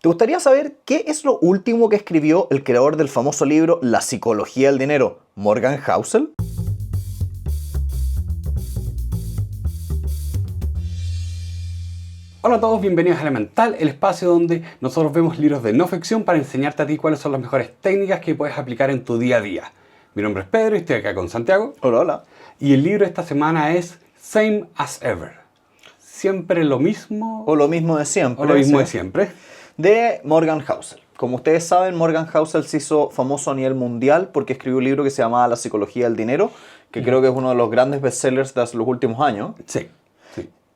¿Te gustaría saber qué es lo último que escribió el creador del famoso libro La psicología del dinero, Morgan Housel? Hola a todos, bienvenidos a Elemental, el espacio donde nosotros vemos libros de no ficción para enseñarte a ti cuáles son las mejores técnicas que puedes aplicar en tu día a día. Mi nombre es Pedro y estoy acá con Santiago. Hola, hola. Y el libro de esta semana es Same as Ever. Siempre lo mismo. O lo mismo de siempre. O lo mismo sí. de siempre. De Morgan Housel. Como ustedes saben, Morgan Housel se hizo famoso a nivel mundial porque escribió un libro que se llamaba La psicología del dinero, que creo que es uno de los grandes bestsellers de los últimos años. Sí.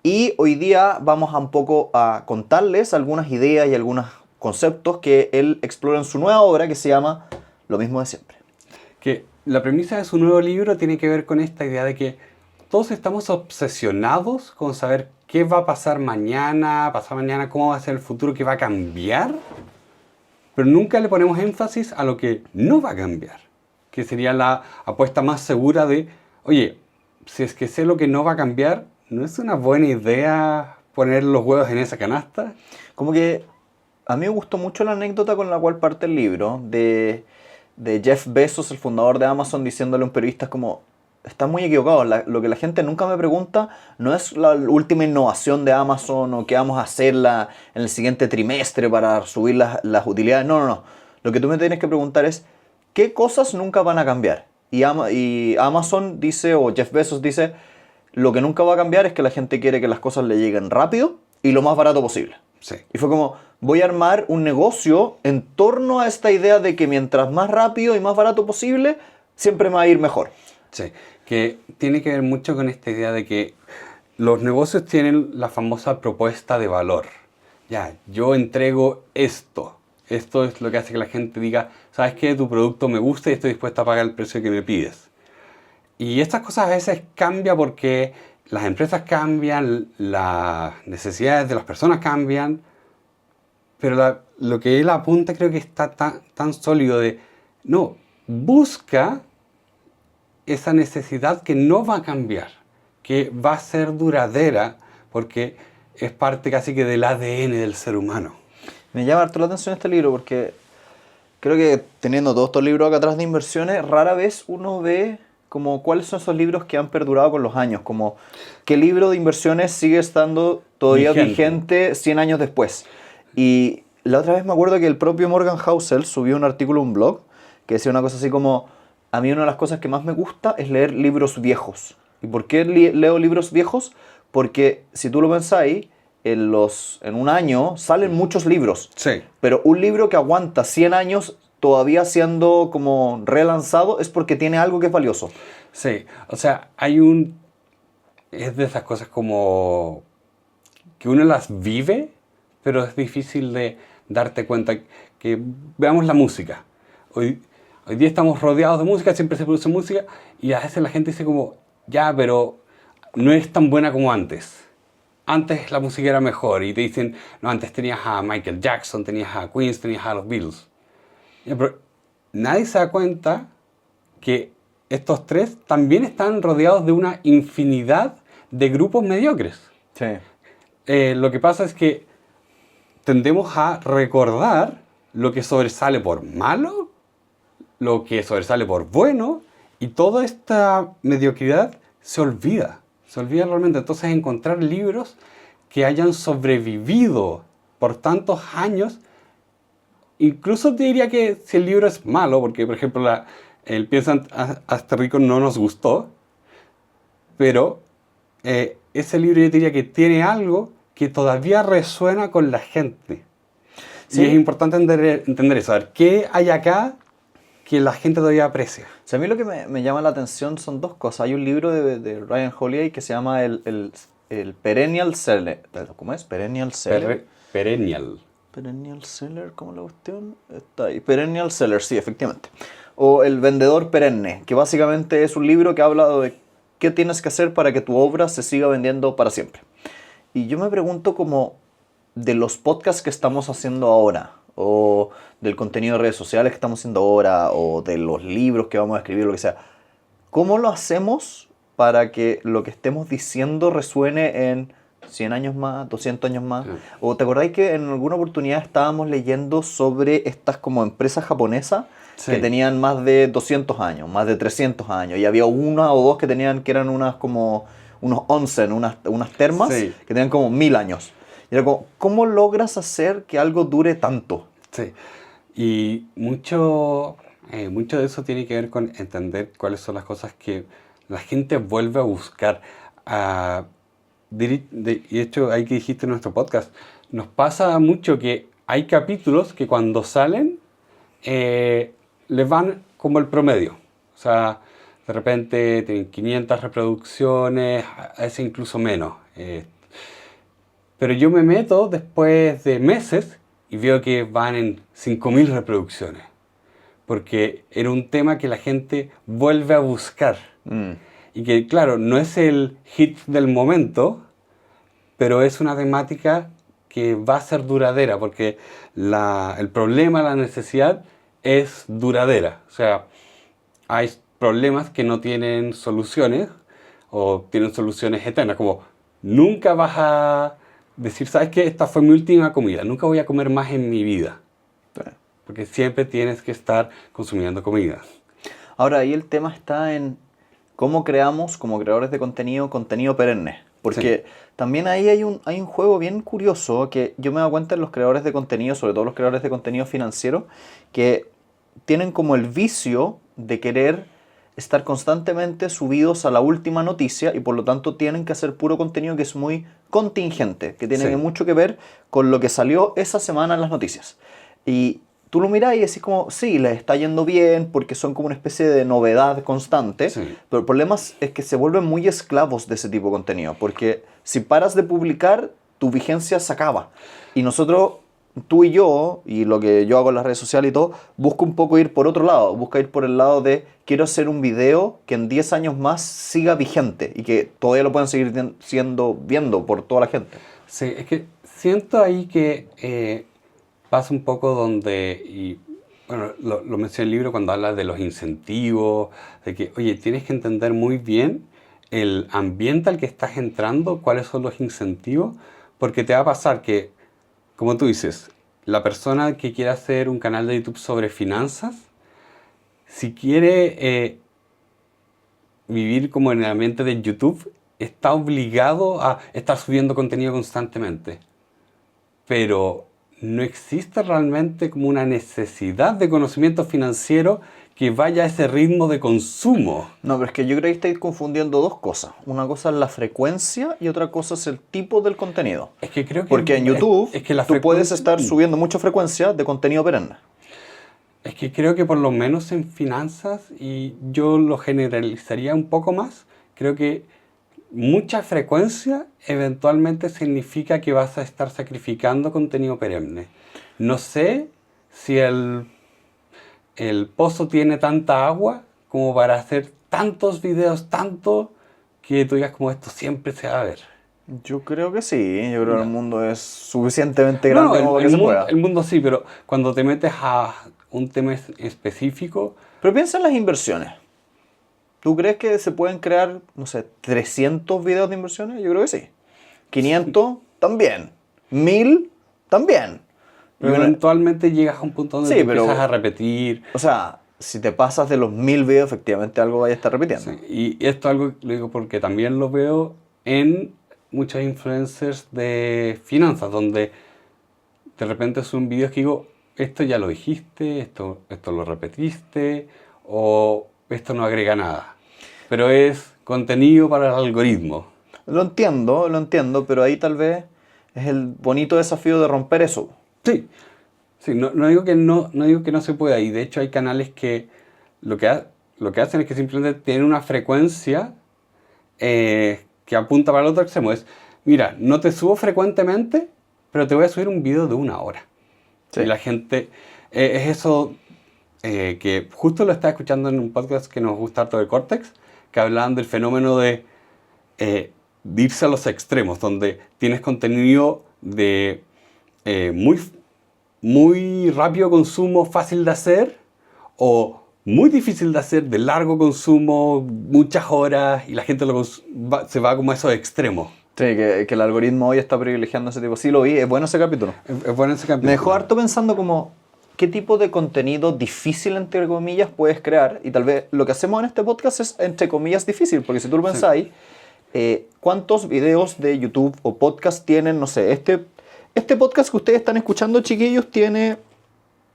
Y hoy día vamos a un poco a contarles algunas ideas y algunos conceptos que él explora en su nueva obra que se llama Lo mismo de siempre. Que la premisa de su nuevo libro tiene que ver con esta idea de que todos estamos obsesionados con saber qué va a pasar mañana, pasado mañana, cómo va a ser el futuro, qué va a cambiar, pero nunca le ponemos énfasis a lo que no va a cambiar, que sería la apuesta más segura de, oye, si es que sé lo que no va a cambiar, ¿no es una buena idea poner los huevos en esa canasta? Como que a mí me gustó mucho la anécdota con la cual parte el libro de Jeff Bezos, el fundador de Amazon, diciéndole a un periodista como, estás muy equivocado, lo que la gente nunca me pregunta no es la última innovación de Amazon o qué vamos a hacer en el siguiente trimestre para subir las utilidades, no. Lo que tú me tienes que preguntar es, ¿qué cosas nunca van a cambiar? Y Amazon dice, o Jeff Bezos dice, lo que nunca va a cambiar es que la gente quiere que las cosas le lleguen rápido y lo más barato posible. Sí. Y fue como, voy a armar un negocio en torno a esta idea de que mientras más rápido y más barato posible, siempre me va a ir mejor. Sí, que tiene que ver mucho con esta idea de que los negocios tienen la famosa propuesta de valor. Ya, yo entrego esto. Esto es lo que hace que la gente diga, ¿sabes qué? Tu producto me gusta y estoy dispuesto a pagar el precio que me pides. Y estas cosas a veces cambian porque las empresas cambian, las necesidades de las personas cambian, pero lo que él apunta creo que está tan sólido de, no, busca esa necesidad que no va a cambiar, que va a ser duradera porque es parte casi que del ADN del ser humano. Me llama harto la atención este libro porque creo que teniendo todos estos libros acá atrás de inversiones, rara vez uno ve como cuáles son esos libros que han perdurado con los años, como qué libro de inversiones sigue estando todavía vigente 100 años después. Y la otra vez me acuerdo que el propio Morgan Housel subió un artículo en un blog que decía una cosa así como, a mí una de las cosas que más me gusta es leer libros viejos. ¿Y por qué leo libros viejos? Porque si tú lo pensáis, en un año salen muchos libros. Sí. Pero un libro que aguanta 100 años todavía siendo como relanzado es porque tiene algo que es valioso. Sí, o sea, es de esas cosas como que uno las vive, pero es difícil de darte cuenta. Que veamos la música. Hoy día estamos rodeados de música, siempre se produce música, y a veces la gente dice como, ya, pero no es tan buena como antes. Antes la música era mejor, y te dicen, no, antes tenías a Michael Jackson, tenías a Queen, tenías a los Beatles. Pero nadie se da cuenta que estos tres también están rodeados de una infinidad de grupos mediocres. Sí. Lo que pasa es que tendemos a recordar lo que sobresale por malo, lo que sobresale por bueno, y toda esta mediocridad se olvida realmente. Entonces encontrar libros que hayan sobrevivido por tantos años. Incluso te diría que si el libro es malo, porque por ejemplo el Piensa hasta rico no nos gustó, pero ese libro yo te diría que tiene algo que todavía resuena con la gente. Sí. Y es importante entender eso, saber qué hay acá que la gente todavía aprecia. O sea, a mí lo que me llama la atención son dos cosas. Hay un libro de Ryan Holiday que se llama el Perennial Seller. ¿Cómo es? Perennial Seller. Perennial Seller, ¿cómo la cuestión? Está ahí. Perennial Seller, sí, efectivamente. O El vendedor perenne, que básicamente es un libro que habla de qué tienes que hacer para que tu obra se siga vendiendo para siempre. Y yo me pregunto como de los podcasts que estamos haciendo ahora, o del contenido de redes sociales que estamos haciendo ahora, o de los libros que vamos a escribir, lo que sea, ¿cómo lo hacemos para que lo que estemos diciendo resuene en 100 años más, 200 años más. Sí. ¿O te acordáis que en alguna oportunidad estábamos leyendo sobre estas como empresas japonesas que Sí. tenían más de 200 años, más de 300 años? Y había una o dos que eran unas como unos onsen, unas termas Sí. que tenían como 1000 años. Y era como, ¿cómo logras hacer que algo dure tanto? Sí. Y mucho de eso tiene que ver con entender cuáles son las cosas que la gente vuelve a buscar. Ah, y de hecho, ahí que dijiste en nuestro podcast, nos pasa mucho que hay capítulos que cuando salen les van como el promedio. O sea, de repente tienen 500 reproducciones, a veces incluso menos. Pero yo me meto después de meses y veo que van en 5000 reproducciones. Porque era un tema que la gente vuelve a buscar. Mm. Y que, claro, no es el hit del momento, pero es una temática que va a ser duradera, porque el problema, la necesidad es duradera. O sea, hay problemas que no tienen soluciones o tienen soluciones eternas, como nunca vas a decir, ¿sabes qué? Esta fue mi última comida, nunca voy a comer más en mi vida, Sí. porque siempre tienes que estar consumiendo comida. Ahora, ahí el tema está en cómo creamos, como creadores de contenido perenne. Porque también ahí hay un juego bien curioso que yo me he dado cuenta en los creadores de contenido, sobre todo los creadores de contenido financiero, que tienen como el vicio de querer estar constantemente subidos a la última noticia y por lo tanto tienen que hacer puro contenido que es muy contingente, que tiene Sí. mucho que ver con lo que salió esa semana en las noticias. Y tú lo mirás y decís como, sí, les está yendo bien porque son como una especie de novedad constante, Sí. pero el problema es que se vuelven muy esclavos de ese tipo de contenido, porque si paras de publicar, tu vigencia se acaba. Y nosotros, tú y yo, y lo que yo hago en las redes sociales y todo, busco un poco ir por otro lado, busca ir por el lado de quiero hacer un video que en 10 años más siga vigente y que todavía lo puedan seguir viendo por toda la gente. Sí, es que siento ahí que pasa un poco donde, y bueno, lo mencioné en el libro cuando habla de los incentivos, de que, oye, tienes que entender muy bien el ambiente al que estás entrando, cuáles son los incentivos, porque te va a pasar que, como tú dices, la persona que quiere hacer un canal de YouTube sobre finanzas, si quiere vivir como en el ambiente de YouTube, está obligado a estar subiendo contenido constantemente. Pero no existe realmente como una necesidad de conocimiento financiero que vaya a ese ritmo de consumo. No, pero es que yo creo que estáis confundiendo dos cosas. Una cosa es la frecuencia y otra cosa es el tipo del contenido. Es que creo que Porque en YouTube es que la tú puedes frecuencia- estar subiendo mucha frecuencia de contenido perenne. Es que creo que por lo menos en finanzas, y yo lo generalizaría un poco más, creo que mucha frecuencia eventualmente significa que vas a estar sacrificando contenido perenne. No sé si el pozo tiene tanta agua como para hacer tantos videos, tanto que tú digas como esto siempre se va a ver. Yo creo que sí. Yo creo que No. el mundo es suficientemente No, grande no, como para que se pueda. el mundo sí, pero cuando te metes a un tema específico, Pero piensa en las inversiones. ¿Tú crees que se pueden crear, no sé, 300 videos de inversiones? Yo creo que sí. 500 también. 1000 también. Y pero una- eventualmente llegas a un punto donde Sí, te pero- empiezas a repetir. O sea, si te pasas de los 1000 videos, efectivamente algo vaya a estar repitiendo. Sí, y esto algo lo digo porque también lo veo en muchos influencers de finanzas, donde de repente son videos que digo, esto ya lo dijiste, esto lo repetiste, o esto no agrega nada. Pero es contenido para el algoritmo. Lo entiendo, pero ahí tal vez es el bonito desafío de romper eso. Sí, sí, no digo que no digo que no se pueda, y de hecho hay canales que lo que hacen es que simplemente tienen una frecuencia que apunta para el otro extremo. Es, mira, no te subo frecuentemente, pero te voy a subir un video de 1 hora. Sí. Y la gente, es eso que justo lo estaba escuchando en un podcast que nos gusta harto de Cortex, que hablaban del fenómeno de irse a los extremos, donde tienes contenido de muy rápido consumo, fácil de hacer, o muy difícil de hacer, de largo consumo, muchas horas, y la gente se va como a esos extremos. Sí, que el algoritmo hoy está privilegiando ese tipo. Sí, lo vi, es bueno ese capítulo. Es bueno ese capítulo. Me dejó harto pensando como qué tipo de contenido difícil, entre comillas, puedes crear. Y tal vez lo que hacemos en este podcast es, entre comillas, difícil. Porque si tú lo pensáis, ¿cuántos videos de YouTube o podcast tienen? No sé, este podcast que ustedes están escuchando, chiquillos, tiene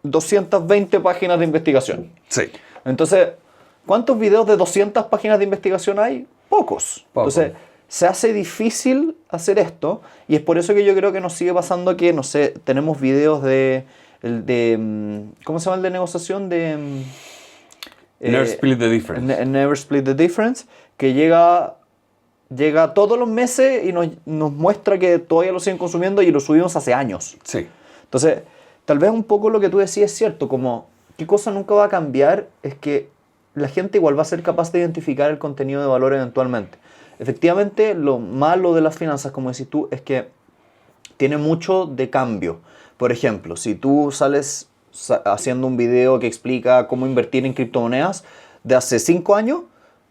220 páginas de investigación. Sí. Entonces, ¿cuántos videos de 200 páginas de investigación hay? Pocos. Poco. Entonces, se hace difícil hacer esto y es por eso que yo creo que nos sigue pasando que, no sé, tenemos videos ¿cómo se llama el de negociación? Never Split the Difference. Never Split the Difference, que llega todos los meses y nos muestra que todavía lo siguen consumiendo y lo subimos hace años. Sí. Entonces, tal vez un poco lo que tú decías es cierto, como qué cosa nunca va a cambiar es que la gente igual va a ser capaz de identificar el contenido de valor eventualmente. Efectivamente, lo malo de las finanzas, como decís tú, es que tiene mucho de cambio. Por ejemplo, si tú sales haciendo un video que explica cómo invertir en criptomonedas de hace 5 años,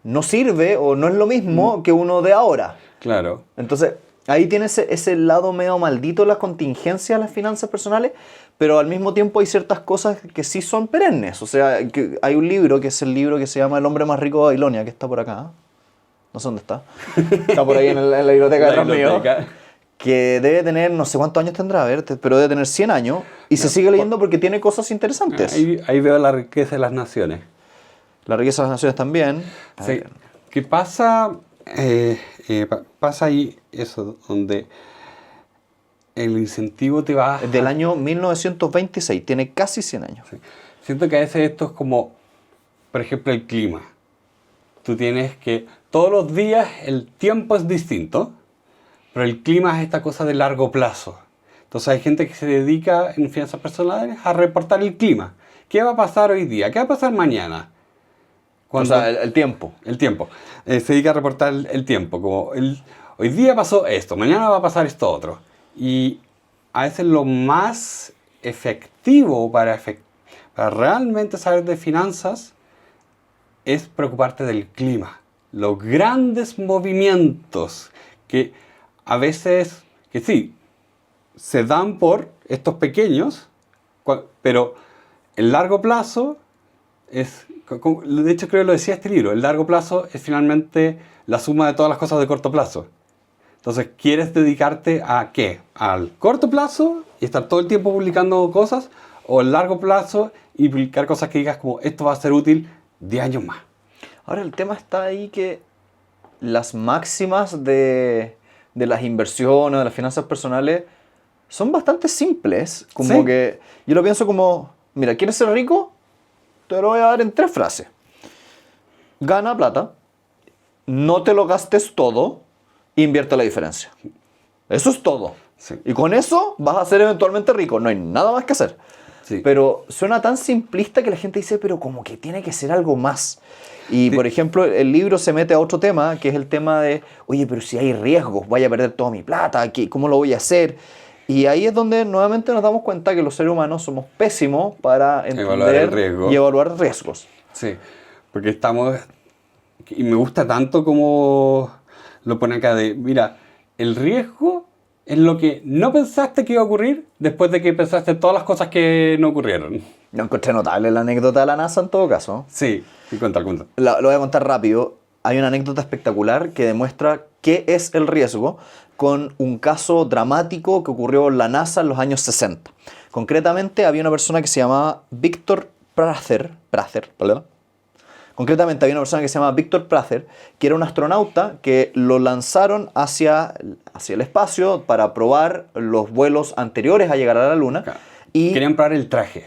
no sirve o no es lo mismo que uno de ahora. Claro. Entonces, ahí tienes ese lado medio maldito de las contingencias de las finanzas personales, pero al mismo tiempo hay ciertas cosas que sí son perennes. O sea, que hay un libro que es el libro que se llama El hombre más rico de Babilonia, que está por acá. No sé dónde está. Está por ahí en la biblioteca detrás mío. Que debe tener, no sé cuántos años tendrá, a ver, pero debe tener 100 años. Y se sigue leyendo porque tiene cosas interesantes. Ahí veo la riqueza de las naciones. La riqueza de las naciones también. Sí. ¿Qué pasa? Pasa ahí eso, donde el incentivo te va... Es del año 1926, tiene casi 100 años. Sí. Siento que a veces esto es como, por ejemplo, el clima. Tú tienes que... Todos los días el tiempo es distinto, pero el clima es esta cosa de largo plazo. Entonces hay gente que se dedica en finanzas personales a reportar el clima. ¿Qué va a pasar hoy día? ¿Qué va a pasar mañana? Cuando, o sea, el tiempo. El tiempo. Se dedica a reportar el tiempo. Como hoy día pasó esto, mañana va a pasar esto otro. Y a veces lo más efectivo para realmente saber de finanzas es preocuparte del clima. Los grandes movimientos que a veces, que sí, se dan por estos pequeños, pero el largo plazo es... De hecho, creo que lo decía este libro. El largo plazo es finalmente la suma de todas las cosas de corto plazo. Entonces, ¿quieres dedicarte a qué? ¿Al corto plazo y estar todo el tiempo publicando cosas? ¿O al largo plazo y publicar cosas que digas como esto va a ser útil 10 años más? Ahora, el tema está ahí que las máximas de las inversiones, de las finanzas personales, son bastante simples. Como ¿Sí? que yo lo pienso como, mira, ¿quieres ser rico? Te lo voy a dar en 3 frases. Gana plata, no te lo gastes todo, invierte la diferencia. Eso es todo. Sí. Y con eso vas a ser eventualmente rico. No hay nada más que hacer. Sí. Pero suena tan simplista que la gente dice, pero como que tiene que ser algo más. Y, por ejemplo, el libro se mete a otro tema, que es el tema de, oye, pero si hay riesgos, voy a perder toda mi plata, ¿cómo lo voy a hacer? Y ahí es donde nuevamente nos damos cuenta que los seres humanos somos pésimos para entender y evaluar riesgos. Sí, porque estamos... Y me gusta tanto como lo pone acá de, mira, el riesgo es lo que no pensaste que iba a ocurrir después de que pensaste todas las cosas que no ocurrieron. No encontré notable la anécdota de la NASA en todo caso. Sí, cuenta. Lo voy a contar rápido. Hay una anécdota espectacular que demuestra qué es el riesgo con un caso dramático que ocurrió en la NASA en los años 60. Concretamente había una persona que se llamaba Víctor Prather, ¿verdad? Concretamente había una persona que se llamaba Víctor Prather, que era un astronauta que lo lanzaron hacia el espacio para probar los vuelos anteriores a llegar a la Luna. Claro. Y querían probar el traje.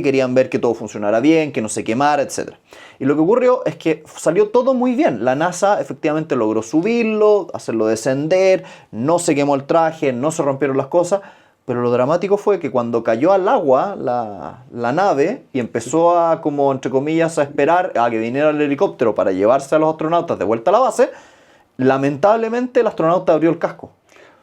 Querían ver que todo funcionara bien, que no se quemara, etc. Y lo que ocurrió es que salió todo muy bien. La NASA efectivamente logró subirlo, hacerlo descender, no se quemó el traje, no se rompieron las cosas. Pero lo dramático fue que cuando cayó al agua la nave y empezó a, como entre comillas, a esperar a que viniera el helicóptero para llevarse a los astronautas de vuelta a la base, lamentablemente el astronauta abrió el casco.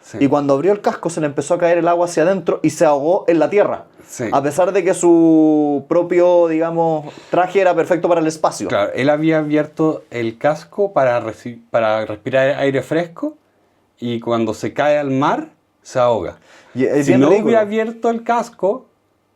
Sí. Y cuando abrió el casco se le empezó a caer el agua hacia adentro y se ahogó en la tierra. Sí. A pesar de que su propio, digamos, traje era perfecto para el espacio. Claro, él había abierto el casco para respirar aire fresco y cuando se cae al mar, se ahoga. Y es Si bien no ridículo. hubiera abierto el casco,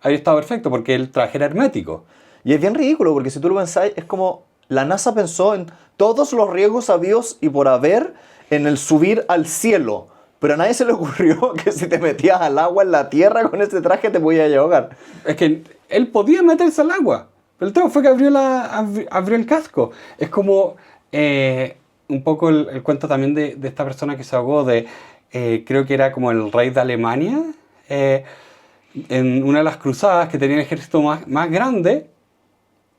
habría estado perfecto, porque el traje era hermético. Y es bien ridículo, porque si tú lo pensáis, es como la NASA pensó en todos los riesgos habidos y por haber en el subir al cielo. Pero a nadie se le ocurrió que si te metías al agua en la tierra con ese traje te podías ahogar. Es que él podía meterse al agua, pero el tema fue que abrió el casco. Es como un poco el cuento también de esta persona que se ahogó, creo que era como el rey de Alemania, en una de las cruzadas, que tenía el ejército más grande,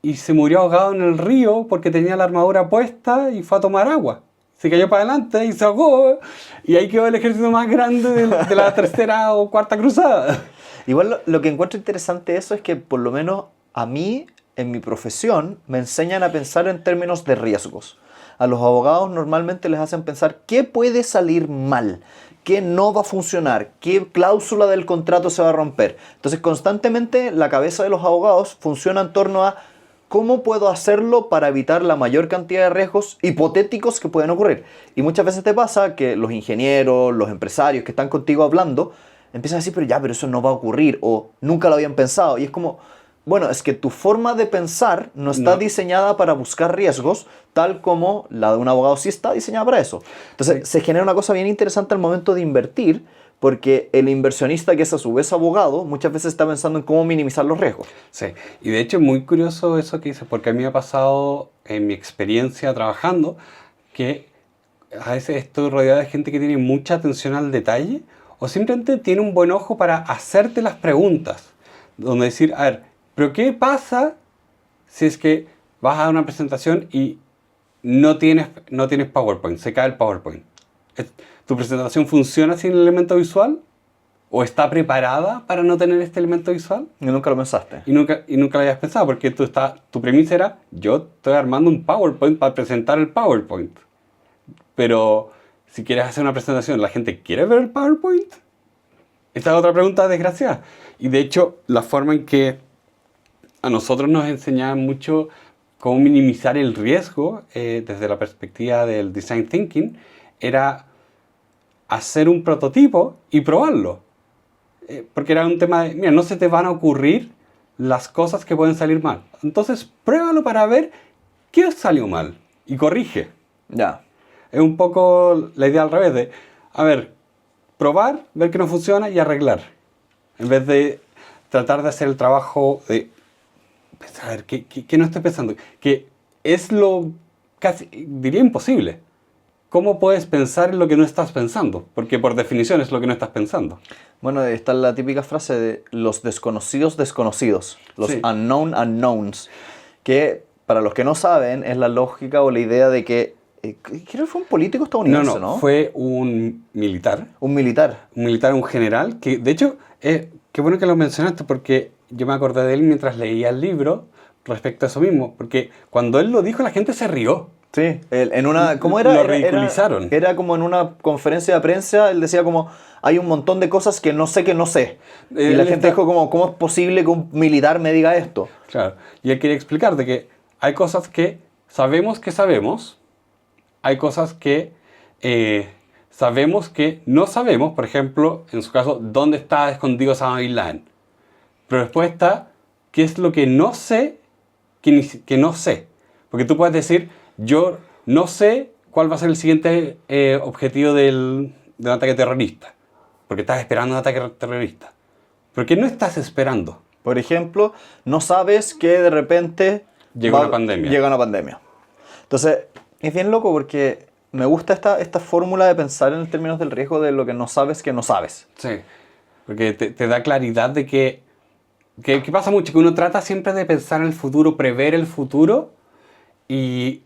y se murió ahogado en el río porque tenía la armadura puesta y fue a tomar agua. Se cayó para adelante y se ahogó, y ahí quedó el ejército más grande de la tercera o cuarta cruzada. Igual lo que encuentro interesante de eso es que por lo menos a mí, en mi profesión, me enseñan a pensar en términos de riesgos. A los abogados normalmente les hacen pensar qué puede salir mal, qué no va a funcionar, qué cláusula del contrato se va a romper. Entonces constantemente la cabeza de los abogados funciona en torno a cómo puedo hacerlo para evitar la mayor cantidad de riesgos hipotéticos que pueden ocurrir. Y muchas veces te pasa que los ingenieros, los empresarios que están contigo hablando, empiezan a decir, pero eso no va a ocurrir, o nunca lo habían pensado. Y es como, bueno, es que tu forma de pensar no está diseñada para buscar riesgos, tal como la de un abogado sí está diseñada para eso. Entonces, se genera una cosa bien interesante al momento de invertir, porque el inversionista, que es a su vez abogado, muchas veces está pensando en cómo minimizar los riesgos. Sí, y de hecho es muy curioso eso que dices, porque a mí me ha pasado en mi experiencia trabajando que a veces estoy rodeado de gente que tiene mucha atención al detalle o simplemente tiene un buen ojo para hacerte las preguntas, donde decir, a ver, ¿pero qué pasa si es que vas a dar una presentación y no tienes PowerPoint, se cae el PowerPoint? ¿Tu presentación funciona sin el elemento visual? ¿O está preparada para no tener este elemento visual? Y nunca lo pensaste. Y nunca lo habías pensado, porque tu premisa era, yo estoy armando un PowerPoint para presentar el PowerPoint. Pero si quieres hacer una presentación, ¿la gente quiere ver el PowerPoint? Esta es otra pregunta desgraciada. Y de hecho, la forma en que a nosotros nos enseñaban mucho cómo minimizar el riesgo desde la perspectiva del design thinking era hacer un prototipo y probarlo. Porque era un tema de, mira, no se te van a ocurrir las cosas que pueden salir mal. Entonces, pruébalo para ver qué salió mal y corrige. Ya. Es un poco la idea al revés de, a ver, probar, ver que no funciona y arreglar. En vez de tratar de hacer el trabajo de pensar, a ver, ¿qué no estoy pensando? Que es lo casi, diría imposible. ¿Cómo puedes pensar en lo que no estás pensando? Porque por definición es lo que no estás pensando. Bueno, está la típica frase de los desconocidos desconocidos, los Sí. unknown unknowns, que para los que no saben es la lógica o la idea de que, creo que fue un político estadounidense, ¿no? Fue un militar. Un militar. Un militar, un general, que de hecho, qué bueno que lo mencionaste porque yo me acordé de él mientras leía el libro respecto a eso mismo, porque cuando él lo dijo la gente se rió. Sí, en una, ¿cómo era? Lo ridiculizaron. Era como en una conferencia de prensa, él decía como, hay un montón de cosas que no sé que no sé. Y la gente dijo como, ¿cómo es posible que un militar me diga esto? Claro, y él quería explicar de que hay cosas que sabemos, hay cosas que sabemos que no sabemos, por ejemplo, en su caso, ¿dónde está escondido Osama Bin Laden? Pero después está, ¿qué es lo que no sé que no sé? Porque tú puedes decir, yo no sé cuál va a ser el siguiente objetivo del ataque terrorista, porque estás esperando un ataque terrorista. ¿Pero qué no estás esperando? Por ejemplo, no sabes que de repente Llega una pandemia. Llega una pandemia. Entonces, es bien loco porque me gusta esta fórmula de pensar en términos del riesgo de lo que no sabes que no sabes. Sí, porque te da claridad de que pasa mucho, que uno trata siempre de pensar en el futuro, prever el futuro, y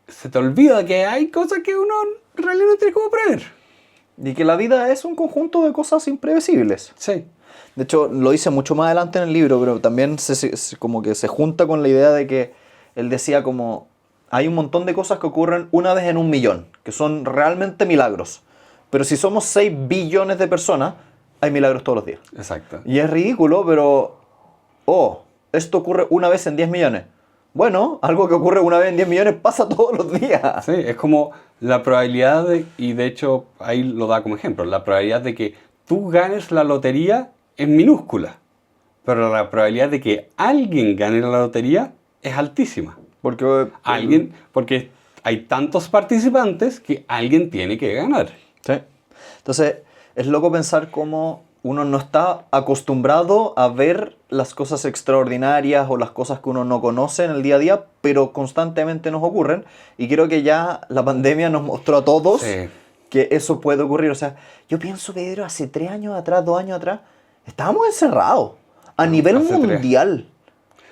se te olvida que hay cosas que uno en realidad no tiene cómo prever. Y que la vida es un conjunto de cosas imprevisibles. Sí. De hecho, lo dice mucho más adelante en el libro, pero también como que se junta con la idea de que él decía como, hay un montón de cosas que ocurren una vez en 1.000.000, que son realmente milagros. Pero si somos 6 billones de personas, hay milagros todos los días. Exacto. Y es ridículo, pero, esto ocurre una vez en 10 millones. Bueno, algo que ocurre una vez en 10 millones pasa todos los días. Sí, es como la probabilidad y de hecho ahí lo da como ejemplo, la probabilidad de que tú ganes la lotería es minúscula, pero la probabilidad de que alguien gane la lotería es altísima. Porque Porque hay tantos participantes que alguien tiene que ganar. sí. Entonces, es loco pensar cómo uno no está acostumbrado a ver las cosas extraordinarias o las cosas que uno no conoce en el día a día, pero constantemente nos ocurren. Y creo que ya la pandemia nos mostró a todos Sí. que eso puede ocurrir. O sea, yo pienso, Pedro, hace 3 años atrás, 2 años atrás, estábamos encerrados a nivel hace 3. mundial.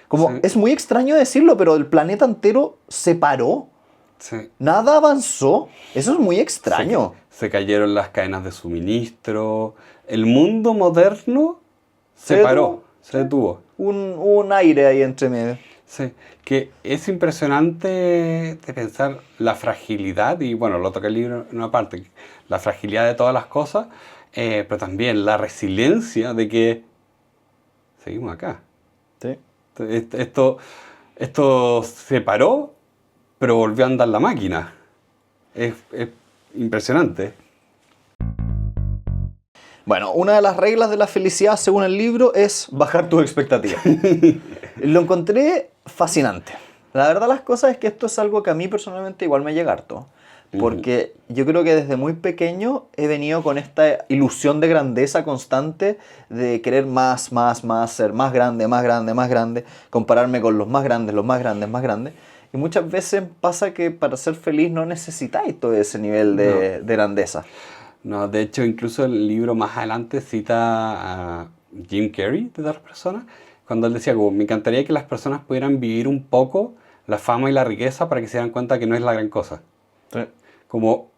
Como, Sí. es muy extraño decirlo, pero el planeta entero se paró. Sí. Nada avanzó. Eso es muy extraño. Se cayeron las cadenas de suministro. El mundo moderno se Se paró, detuvo. se detuvo. Un aire ahí entre medio. Sí, que es impresionante de pensar la fragilidad, y bueno, lo toca el libro en una parte, la fragilidad de todas las cosas, pero también la resiliencia de que seguimos acá. Sí. Esto se paró, pero volvió a andar la máquina. Es impresionante. Bueno, una de las reglas de la felicidad, según el libro, es bajar tus expectativas. Lo encontré fascinante. La verdad las cosas es que esto es algo que a mí personalmente igual me llega harto. Porque yo creo que desde muy pequeño he venido con esta ilusión de grandeza constante, de querer más, ser más grande, más grande, más grande, compararme con los más grandes, los más grandes, más grandes. Y muchas veces pasa que para ser feliz no necesitáis todo ese nivel de grandeza. No, de hecho, incluso el libro más adelante cita a Jim Carrey de otras personas, cuando él decía, como, me encantaría que las personas pudieran vivir un poco la fama y la riqueza para que se dieran cuenta que no es la gran cosa. Sí. Como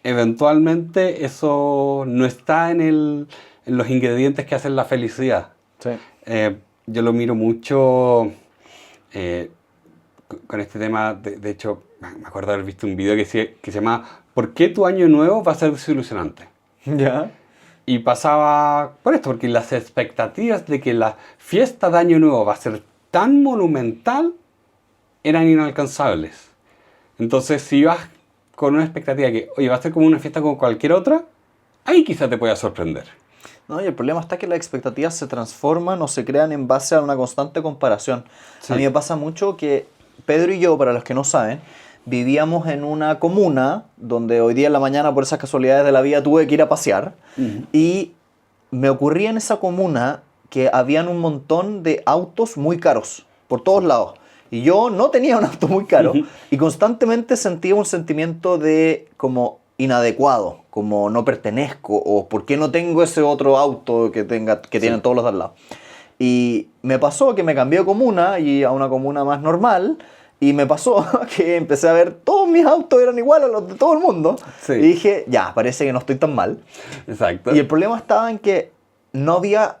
eventualmente eso no está en los ingredientes que hacen la felicidad. Sí. Yo lo miro mucho con este tema, de hecho, me acuerdo de haber visto un video que se llama ¿Por qué tu año nuevo va a ser desilusionante? Ya. Y pasaba por esto, porque las expectativas de que la fiesta de año nuevo va a ser tan monumental eran inalcanzables. Entonces, si vas con una expectativa que, oye, va a ser como una fiesta como cualquier otra, ahí quizás te pueda sorprender. No, y el problema está que las expectativas se transforman o se crean en base a una constante comparación. Sí. A mí me pasa mucho que Pedro y yo, para los que no saben, vivíamos en una comuna donde hoy día en la mañana, por esas casualidades de la vida, tuve que ir a pasear. Y me ocurría en esa comuna que habían un montón de autos muy caros por todos lados. Y yo no tenía un auto muy caro y constantemente sentía un sentimiento de como inadecuado, como no pertenezco o por qué no tengo ese otro auto que tienen todos los de al lado. Y me pasó que me cambié de comuna y a una comuna más normal y me pasó que empecé a ver todos mis autos eran iguales a los de todo el mundo. Sí. Y dije, ya, parece que no estoy tan mal. Exacto. Y el problema estaba en que no había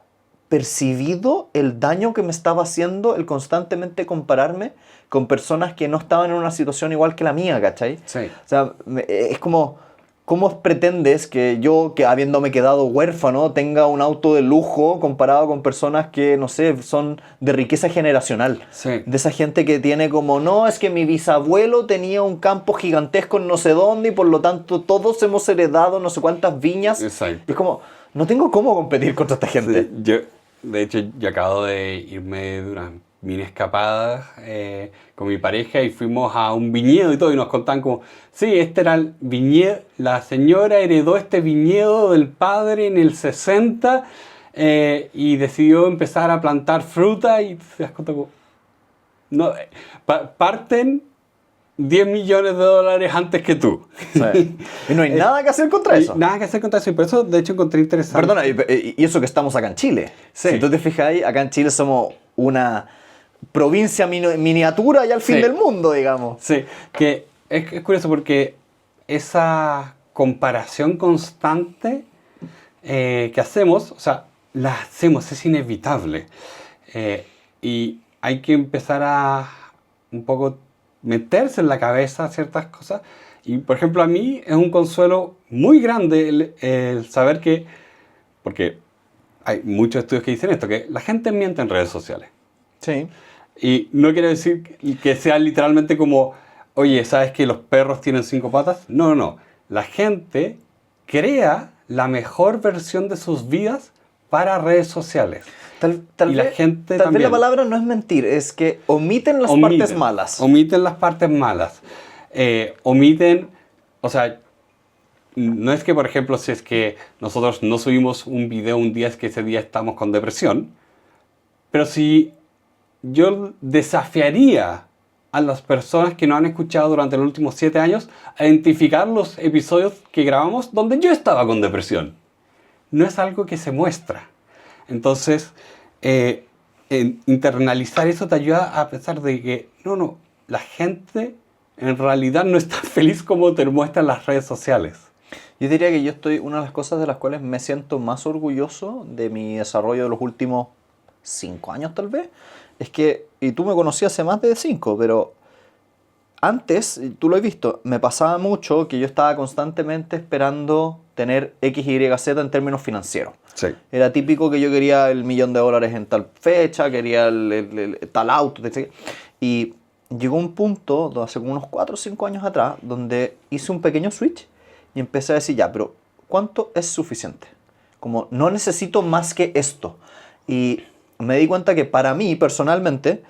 percibido el daño que me estaba haciendo el constantemente compararme con personas que no estaban en una situación igual que la mía, ¿cachai? Sí. O sea, es como, ¿cómo pretendes que yo, que habiéndome quedado huérfano, tenga un auto de lujo comparado con personas que, no sé, son de riqueza generacional? Sí. De esa gente que tiene como, no, es que mi bisabuelo tenía un campo gigantesco en no sé dónde y por lo tanto todos hemos heredado no sé cuántas viñas. Exacto. Y es como, no tengo cómo competir contra esta gente. Sí, de hecho, yo acabo de irme de unas mini escapadas con mi pareja y fuimos a un viñedo y todo y nos contaban como, sí, este era el viñedo, la señora heredó este viñedo del padre en el 60 y decidió empezar a plantar fruta y te das cuenta como, no, parten 10 millones de dólares antes que tú. Sí. Y no hay nada que hacer contra eso. Nada que hacer contra eso y por eso de hecho encontré interesante. Perdona, y eso que estamos acá en Chile. Sí. Si tú te fijas ahí, acá en Chile somos una provincia miniatura y al fin Sí. del mundo, digamos. Sí, que es curioso porque esa comparación constante que hacemos, o sea, la hacemos, es inevitable. Y hay que empezar a un poco meterse en la cabeza ciertas cosas. Y, por ejemplo, a mí es un consuelo muy grande el saber que, porque hay muchos estudios que dicen esto, que la gente miente en redes sociales. Sí. Y no quiero decir que sea literalmente como, oye, ¿sabes que los perros tienen 5 patas? No, no, no. La gente crea la mejor versión de sus vidas para redes sociales. Y la gente tal vez la también. palabra no es mentir, es que omiten las partes malas. Omiten las partes malas. Omiten, o sea, no es que, por ejemplo, si es que nosotros no subimos un video un día, es que ese día estamos con depresión, pero si yo desafiaría a las personas que no han escuchado durante los últimos 7 años a identificar los episodios que grabamos donde yo estaba con depresión. No es algo que se muestra. Entonces, internalizar eso te ayuda a pensar de que, no, la gente en realidad no es tan feliz como te muestran las redes sociales. Yo diría que una de las cosas de las cuales me siento más orgulloso de mi desarrollo de los últimos 5 años tal vez, es que, y tú me conocías hace más de 5, pero antes, tú lo has visto, me pasaba mucho que yo estaba constantemente esperando tener X, Y, Z en términos financieros. Sí. Era típico que yo quería el $1.000.000 en tal fecha, quería tal auto, etc. Y llegó un punto, hace como unos 4 o 5 años atrás, donde hice un pequeño switch y empecé a decir, ya, pero ¿cuánto es suficiente? Como, no necesito más que esto. Y me di cuenta que para mí, personalmente,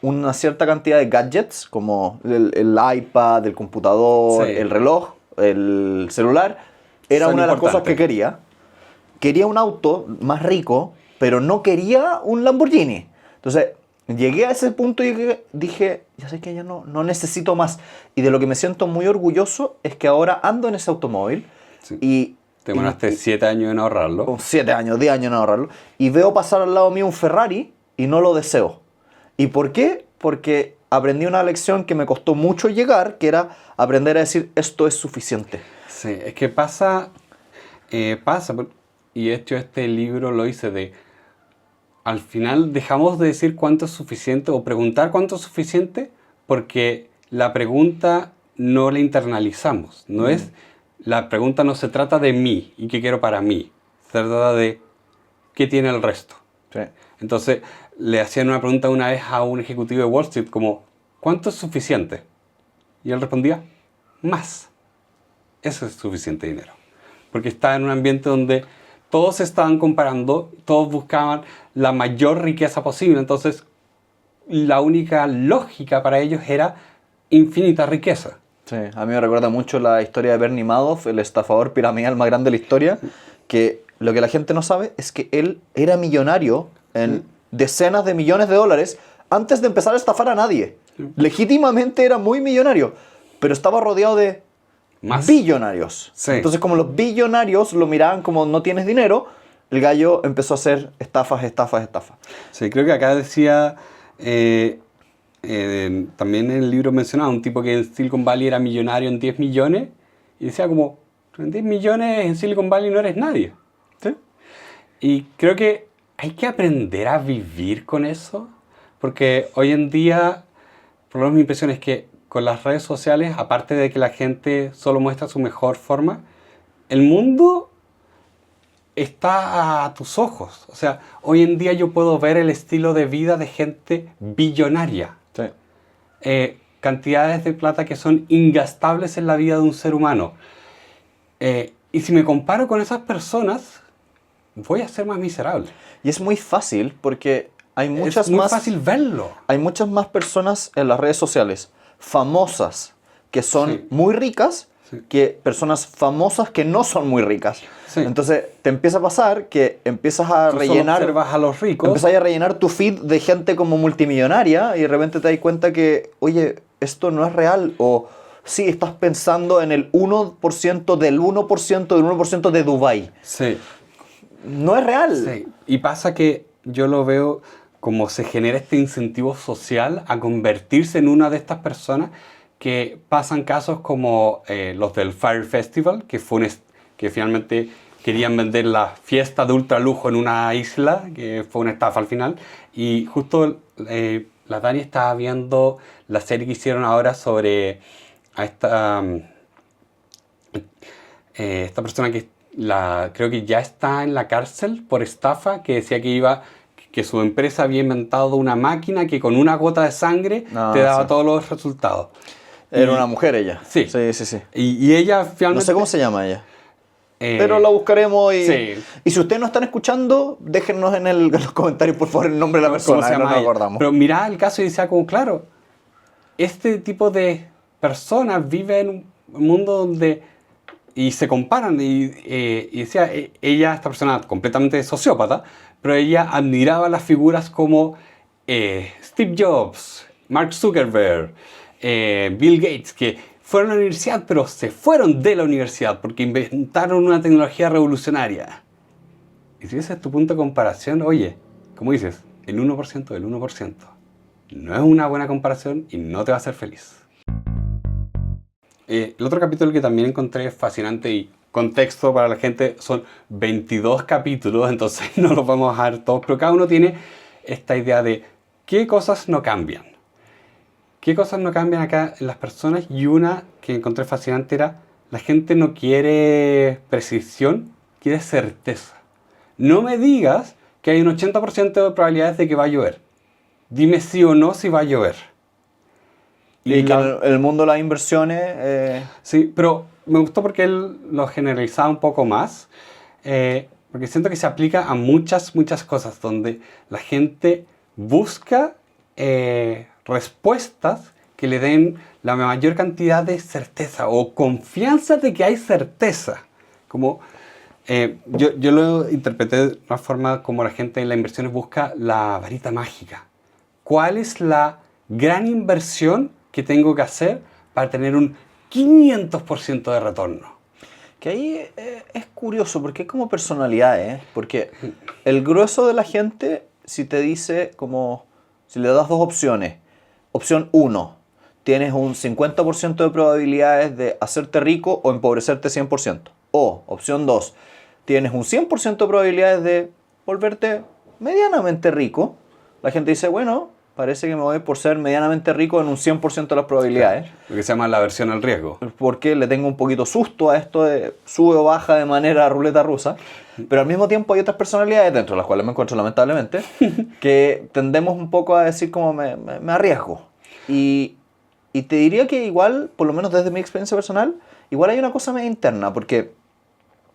una cierta cantidad de gadgets, como el iPad, el computador, Sí. el reloj, el celular, era Son una de las cosas importantes. que quería. Quería un auto más rico, pero no quería un Lamborghini. Entonces, llegué a ese punto y dije, ya sé que ya no necesito más. Y de lo que me siento muy orgulloso es que ahora ando en ese automóvil Sí. y... Te demoraste 7 años en ahorrarlo. 7 años, 10 años en ahorrarlo. Y veo pasar al lado mío un Ferrari y no lo deseo. ¿Y por qué? Porque aprendí una lección que me costó mucho llegar, que era aprender a decir, esto es suficiente. Sí, es que pasa, y de hecho este libro lo hice de, al final dejamos de decir cuánto es suficiente o preguntar cuánto es suficiente porque la pregunta no la internalizamos, la pregunta no se trata de mí y qué quiero para mí, se trata de qué tiene el resto. Sí. Entonces le hacían una pregunta una vez a un ejecutivo de Wall Street como, ¿cuánto es suficiente? Y él respondía, más. Eso es suficiente dinero. Porque estaba en un ambiente donde todos se estaban comparando, todos buscaban la mayor riqueza posible. Entonces, la única lógica para ellos era infinita riqueza. Sí, a mí me recuerda mucho la historia de Bernie Madoff, el estafador piramidal más grande de la historia, que lo que la gente no sabe es que él era millonario en decenas de millones de dólares antes de empezar a estafar a nadie. Legítimamente era muy millonario, pero estaba rodeado de Más. billonarios. Sí. Entonces, como los billonarios lo miraban como no tienes dinero, el gallo empezó a hacer estafas. Sí, creo que acá decía, también en el libro mencionaba un tipo que en Silicon Valley era millonario en 10 millones y decía como, en 10 millones en Silicon Valley no eres nadie. ¿Sí? Y creo que hay que aprender a vivir con eso, porque hoy en día, por lo menos mi impresión es que con las redes sociales, aparte de que la gente solo muestra su mejor forma, el mundo está a tus ojos. O sea, hoy en día yo puedo ver el estilo de vida de gente billonaria. Sí. Cantidades de plata que son ingastables en la vida de un ser humano. Y si me comparo con esas personas, voy a ser más miserable. Y es muy fácil porque hay muchas es muy más... fácil verlo. Hay muchas más personas en las redes sociales famosas que son Sí. muy ricas Sí. que personas famosas que no son muy ricas. Sí. Entonces te empieza a pasar que empiezas a Tú solo rellenar, observas a los ricos. empiezas a rellenar tu feed de gente como multimillonaria y de repente te das cuenta que, oye, esto no es real, o sí, estás pensando en el 1% del 1% del 1% de Dubái. Sí. No es real. Sí. Y pasa que yo lo veo como se genera este incentivo social a convertirse en una de estas personas que pasan casos como los del Fire Festival, que que finalmente querían vender la fiesta de ultralujo en una isla, que fue una estafa al final. Y justo la Dani estaba viendo la serie que hicieron ahora sobre a esta persona que creo que ya está en la cárcel por estafa, que decía que que su empresa había inventado una máquina que con una gota de sangre te daba todos los resultados. Era una mujer ella. Sí. Sí. Y ella finalmente... No sé cómo se llama ella. Pero la buscaremos y... Sí. Y si ustedes no están escuchando, déjennos en los comentarios, por favor, el nombre de la persona, ¿Cómo se llama no nos ella? acordamos. Pero mirá el caso y decía como, claro, este tipo de personas viven en un mundo donde... Y se comparan, y decía, ella, esta persona completamente sociópata, pero ella admiraba las figuras como Steve Jobs, Mark Zuckerberg, Bill Gates, que fueron a la universidad, pero se fueron de la universidad porque inventaron una tecnología revolucionaria. Y si ese es tu punto de comparación, oye, como dices, el 1% del 1%. No es una buena comparación y no te va a hacer feliz. El otro capítulo que también encontré fascinante y contexto para la gente son 22 capítulos, entonces no los vamos a dejar todos, pero cada uno tiene esta idea de qué cosas no cambian. ¿Qué cosas no cambian acá en las personas? Y una que encontré fascinante era, la gente no quiere precisión, quiere certeza. No me digas que hay un 80% de probabilidades de que va a llover. Dime sí o no si va a llover. Y que en el mundo de las inversiones... Sí, pero me gustó porque él lo generalizaba un poco más, porque siento que se aplica a muchas cosas, donde la gente busca respuestas que le den la mayor cantidad de certeza o confianza de que hay certeza. Como, yo lo interpreté de una forma como la gente en las inversiones busca la varita mágica. ¿Cuál es la gran inversión que tengo que hacer para tener un 500% de retorno? Que ahí es curioso, porque es como personalidad, porque el grueso de la gente, si te dice como, si le das dos opciones, opción 1, tienes un 50% de probabilidades de hacerte rico o empobrecerte 100%. O, opción 2, tienes un 100% de probabilidades de volverte medianamente rico. La gente dice, bueno, parece que me voy por ser medianamente rico en un 100% de las probabilidades. Claro, lo que se llama la aversión al riesgo. Porque le tengo un poquito susto a esto de sube o baja de manera ruleta rusa. Pero al mismo tiempo hay otras personalidades, dentro de las cuales me encuentro lamentablemente, que tendemos un poco a decir como me arriesgo. Y te diría que igual, por lo menos desde mi experiencia personal, igual hay una cosa medio interna, porque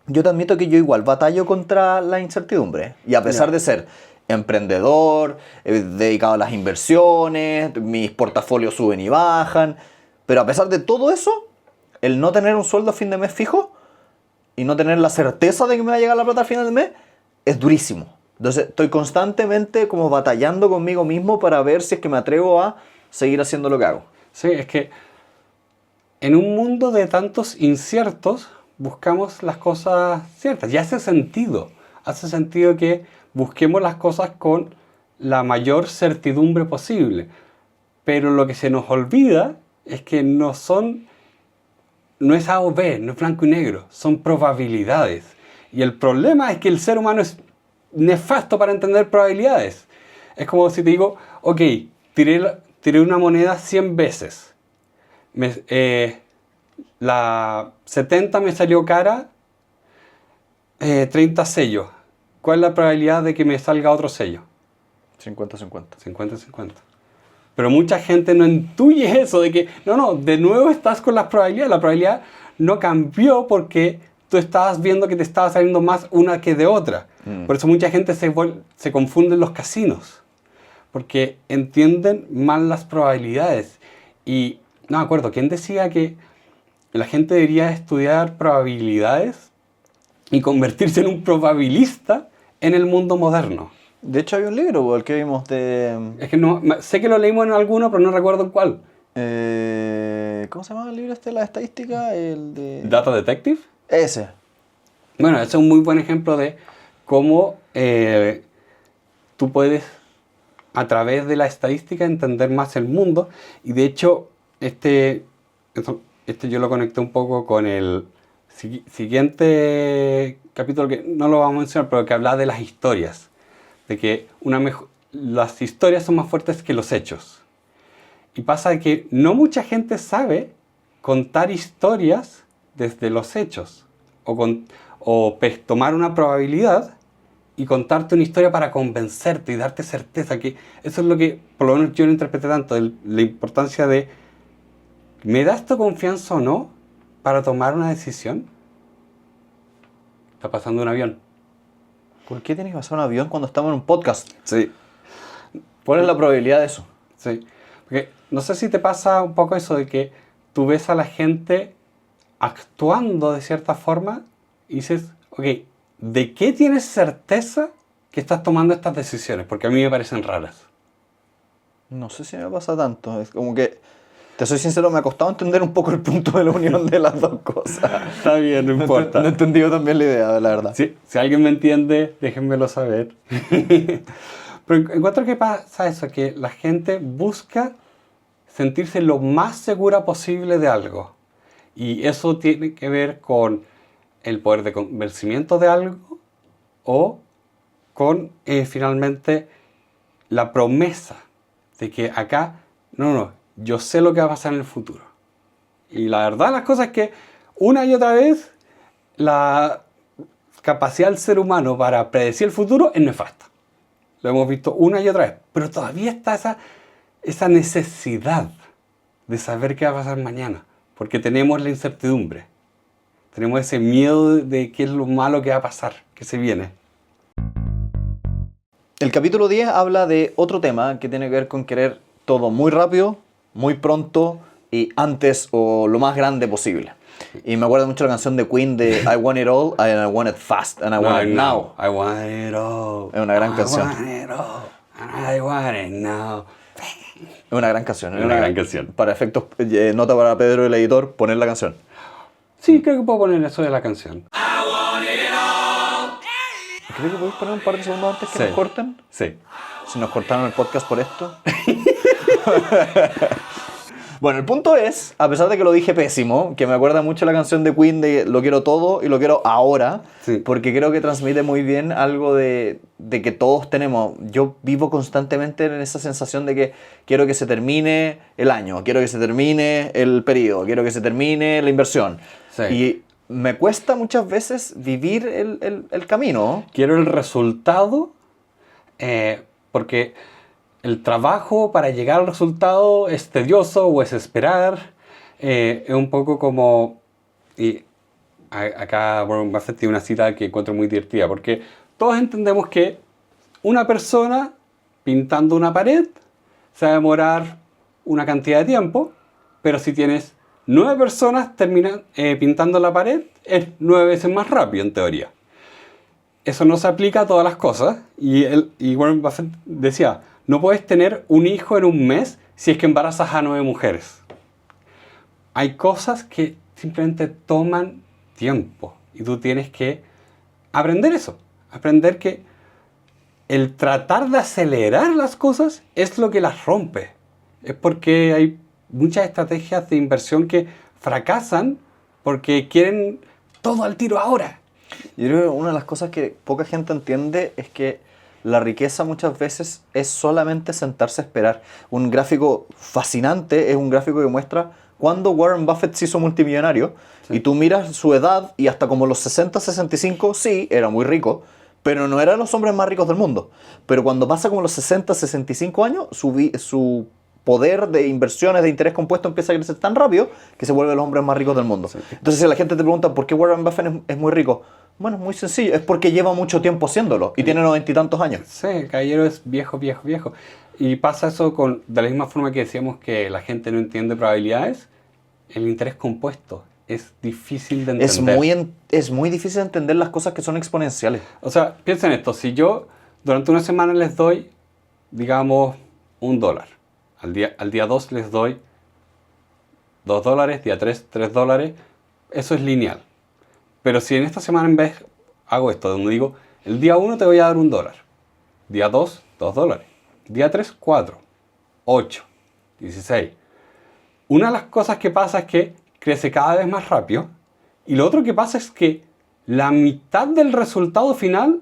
yo te admito que yo igual batallo contra la incertidumbre. Y a pesar de ser emprendedor, dedicado a las inversiones, mis portafolios suben y bajan, pero a pesar de todo eso, el no tener un sueldo a fin de mes fijo y no tener la certeza de que me va a llegar la plata al final del mes es durísimo. Entonces estoy constantemente como batallando conmigo mismo para ver si es que me atrevo a seguir haciendo lo que hago. Sí, es que en un mundo de tantos inciertos buscamos las cosas ciertas y hace sentido que busquemos las cosas con la mayor certidumbre posible. Pero lo que se nos olvida es que no es A o B, no es blanco y negro, son probabilidades. Y el problema es que el ser humano es nefasto para entender probabilidades. Es como si te digo, ok, tiré una moneda 100 veces. La 70 me salió cara, 30 sellos. ¿Cuál es la probabilidad de que me salga otro sello? 50-50. 50-50. Pero mucha gente no intuye eso, de que, de nuevo estás con las probabilidades. La probabilidad no cambió porque tú estabas viendo que te estaba saliendo más una que de otra. Por eso mucha gente se confunde en los casinos, porque entienden mal las probabilidades. Y no me acuerdo, ¿quién decía que la gente debería estudiar probabilidades y convertirse en un probabilista en el mundo moderno? De hecho hay un libro, el que vimos de... Es que no, sé que lo leímos en alguno, pero no recuerdo en cuál. ¿Cómo se llama el libro este de la estadística? El de... ¿Data Detective? Ese. Bueno, ese es un muy buen ejemplo de cómo tú puedes, a través de la estadística, entender más el mundo. Y de hecho, este yo lo conecté un poco con el siguiente capítulo, que no lo vamos a mencionar, pero que habla de las historias. De que las historias son más fuertes que los hechos. Y pasa que no mucha gente sabe contar historias desde los hechos. O tomar una probabilidad y contarte una historia para convencerte y darte certeza, que eso es lo que, por lo menos yo lo interpreté tanto, la importancia de, ¿me da esta confianza o no para tomar una decisión? Está pasando un avión. ¿Por qué tienes que pasar un avión cuando estamos en un podcast? Sí. ¿Cuál es la probabilidad de eso? Sí. Porque no sé si te pasa un poco eso de que tú ves a la gente actuando de cierta forma y dices, ok, ¿de qué tienes certeza que estás tomando estas decisiones? Porque a mí me parecen raras. No sé si me pasa tanto. Es como que, te soy sincero, me ha costado entender un poco el punto de la unión de las dos cosas. Está bien, no importa. No he entendido también la idea, la verdad. Si alguien me entiende, déjenmelo saber. Pero encuentro que pasa eso, que la gente busca sentirse lo más segura posible de algo. Y eso tiene que ver con el poder de convencimiento de algo o con finalmente la promesa de que acá, no, yo sé lo que va a pasar en el futuro. Y la verdad las cosas es que una y otra vez la capacidad del ser humano para predecir el futuro es nefasta. Lo hemos visto una y otra vez. Pero todavía está esa necesidad de saber qué va a pasar mañana. Porque tenemos la incertidumbre. Tenemos ese miedo de qué es lo malo que va a pasar, que se viene. El capítulo 10 habla de otro tema que tiene que ver con querer todo muy rápido, muy pronto y antes o lo más grande posible. Y me acuerdo mucho la canción de Queen de I Want It All and I Want It Fast and I Want It Now. I want it all. Es una gran canción. I want it all and I want it now. Es una gran canción. Es una gran canción. Para efectos, nota para Pedro el editor, poner la canción. Sí, creo que puedo poner eso de la canción. ¿Crees que podéis poner un par de segundos antes que Sí. nos corten? Sí. Si nos cortaron el podcast por esto. Bueno, el punto es, a pesar de que lo dije pésimo, que me acuerda mucho la canción de Queen de Lo quiero todo y lo quiero ahora, Sí. porque creo que transmite muy bien algo de que todos tenemos. Yo vivo constantemente en esa sensación de que quiero que se termine el año, quiero que se termine el periodo, quiero que se termine la inversión. Sí. Y me cuesta muchas veces vivir el camino. Quiero el resultado porque el trabajo para llegar al resultado es tedioso o es esperar. Es un poco como... Y acá Warren Buffett tiene una cita que encuentro muy divertida, porque todos entendemos que una persona pintando una pared se va a demorar una cantidad de tiempo, pero si tienes 9 personas pintando la pared, es 9 veces más rápido en teoría. Eso no se aplica a todas las cosas, y Warren Buffett decía, no puedes tener un hijo en un mes si es que embarazas a 9 mujeres. Hay cosas que simplemente toman tiempo y tú tienes que aprender eso. Aprender que el tratar de acelerar las cosas es lo que las rompe. Es porque hay muchas estrategias de inversión que fracasan porque quieren todo al tiro ahora. Yo creo que una de las cosas que poca gente entiende es que la riqueza muchas veces es solamente sentarse a esperar. Un gráfico fascinante es un gráfico que muestra cuándo Warren Buffett se hizo multimillonario. Sí. Y tú miras su edad y hasta como los 60, 65, sí, era muy rico, pero no eran los hombres más ricos del mundo. Pero cuando pasa como los 60, 65 años, su poder de inversiones de interés compuesto empieza a crecer tan rápido que se vuelve los hombres más ricos del mundo. Sí. Entonces si la gente te pregunta ¿por qué Warren Buffett es muy rico? Bueno, muy sencillo, es porque lleva mucho tiempo haciéndolo y tiene 90 y tantos años. Sí, el caballero es viejo. Y pasa eso de la misma forma que decíamos que la gente no entiende probabilidades, el interés compuesto es difícil de entender. Es muy difícil de entender las cosas que son exponenciales. O sea, piensa en esto, si yo durante una semana les doy, digamos, $1, al día 2 les doy $2, día 3, $3, eso es lineal. Pero si en esta semana en vez hago esto, donde digo, el día 1 te voy a dar $1, día 2, $2, día 3, 4, 8, 16. Una de las cosas que pasa es que crece cada vez más rápido y lo otro que pasa es que la mitad del resultado final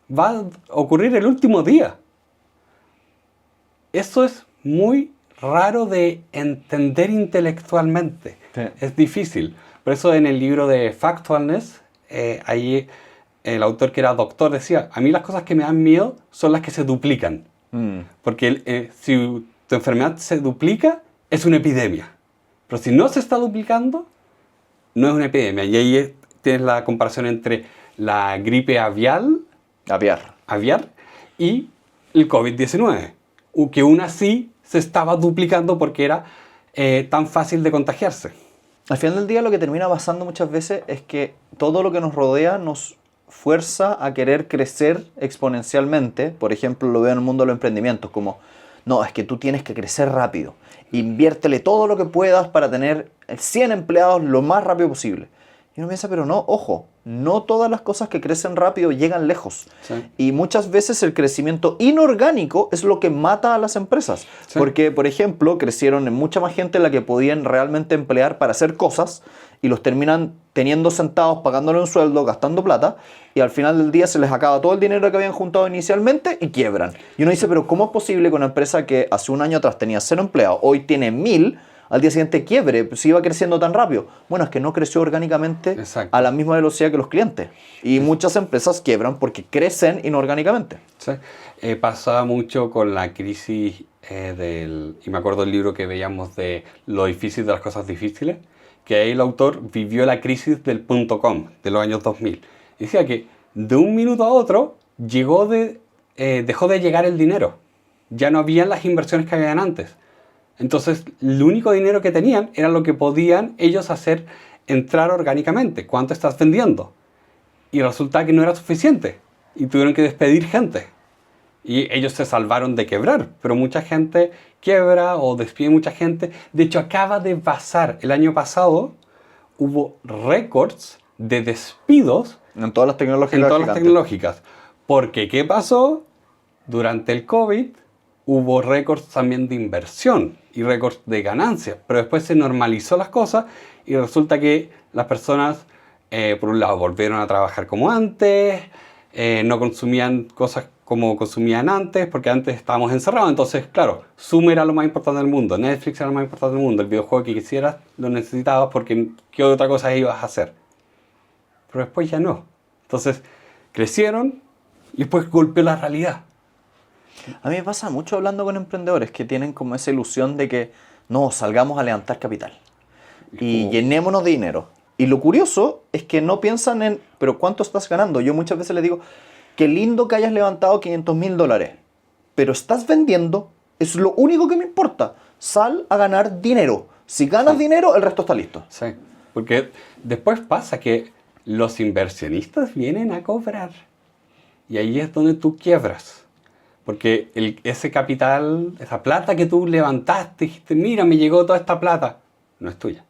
va a ocurrir el último día. Eso es muy raro de entender intelectualmente. Sí. Es difícil. Por eso en el libro de Factualness, ahí el autor que era doctor decía, a mí las cosas que me dan miedo son las que se duplican. Porque si tu enfermedad se duplica, es una epidemia. Pero si no se está duplicando, no es una epidemia. Y ahí tienes la comparación entre la gripe aviar y el COVID-19. Que aún así se estaba duplicando porque era tan fácil de contagiarse. Al final del día lo que termina pasando muchas veces es que todo lo que nos rodea nos fuerza a querer crecer exponencialmente. Por ejemplo, lo veo en el mundo de los emprendimientos, como, no, es que tú tienes que crecer rápido. Inviértele todo lo que puedas para tener 100 empleados lo más rápido posible. Y uno piensa, pero no, ojo, no todas las cosas que crecen rápido llegan lejos. Sí. Y muchas veces el crecimiento inorgánico es lo que mata a las empresas. Sí. Porque, por ejemplo, crecieron en mucha más gente la que podían realmente emplear para hacer cosas y los terminan teniendo sentados, pagándole un sueldo, gastando plata, y al final del día se les acaba todo el dinero que habían juntado inicialmente y quiebran. Y uno dice, pero ¿cómo es posible que una empresa que hace un año atrás tenía 0 empleados, hoy tiene 1000, al día siguiente quiebre, si iba creciendo tan rápido? Bueno, es que no creció orgánicamente. Exacto. A la misma velocidad que los clientes. Y muchas empresas quiebran porque crecen inorgánicamente. Sí. Pasaba mucho con la crisis y me acuerdo del libro que veíamos de lo difícil de las cosas difíciles, que ahí el autor vivió la crisis del .com de los años 2000. Y decía que de un minuto a otro dejó de llegar el dinero. Ya no habían las inversiones que habían antes. Entonces, el único dinero que tenían era lo que podían ellos hacer entrar orgánicamente. ¿Cuánto estás vendiendo? Y resulta que no era suficiente. Y tuvieron que despedir gente. Y ellos se salvaron de quebrar. Pero mucha gente quiebra o despide mucha gente. De hecho, acaba de pasar. El año pasado hubo récords de despidos En todas las tecnológicas. en todas las gigantes. tecnológicas. Porque, ¿qué pasó? Durante el COVID hubo récords también de inversión y récords de ganancias, pero después se normalizó las cosas y resulta que las personas, por un lado, volvieron a trabajar como antes, no consumían cosas como consumían antes, porque antes estábamos encerrados. Entonces, claro, Zoom era lo más importante del mundo, Netflix era lo más importante del mundo, el videojuego que quisieras lo necesitabas porque ¿qué otra cosa ibas a hacer? Pero después ya no. Entonces, crecieron y después golpeó la realidad. A mí me pasa mucho hablando con emprendedores que tienen como esa ilusión de que no, salgamos a levantar capital y llenémonos de dinero. Y lo curioso es que no piensan en, pero ¿cuánto estás ganando? Yo muchas veces les digo, qué lindo que hayas levantado $500,000, pero estás vendiendo, es lo único que me importa. Sal a ganar dinero. Si ganas dinero, el resto está listo. Sí, porque después pasa que los inversionistas vienen a cobrar. Y ahí es donde tú quiebras. Porque ese capital, esa plata que tú levantaste, dijiste, mira, me llegó toda esta plata, no es tuya.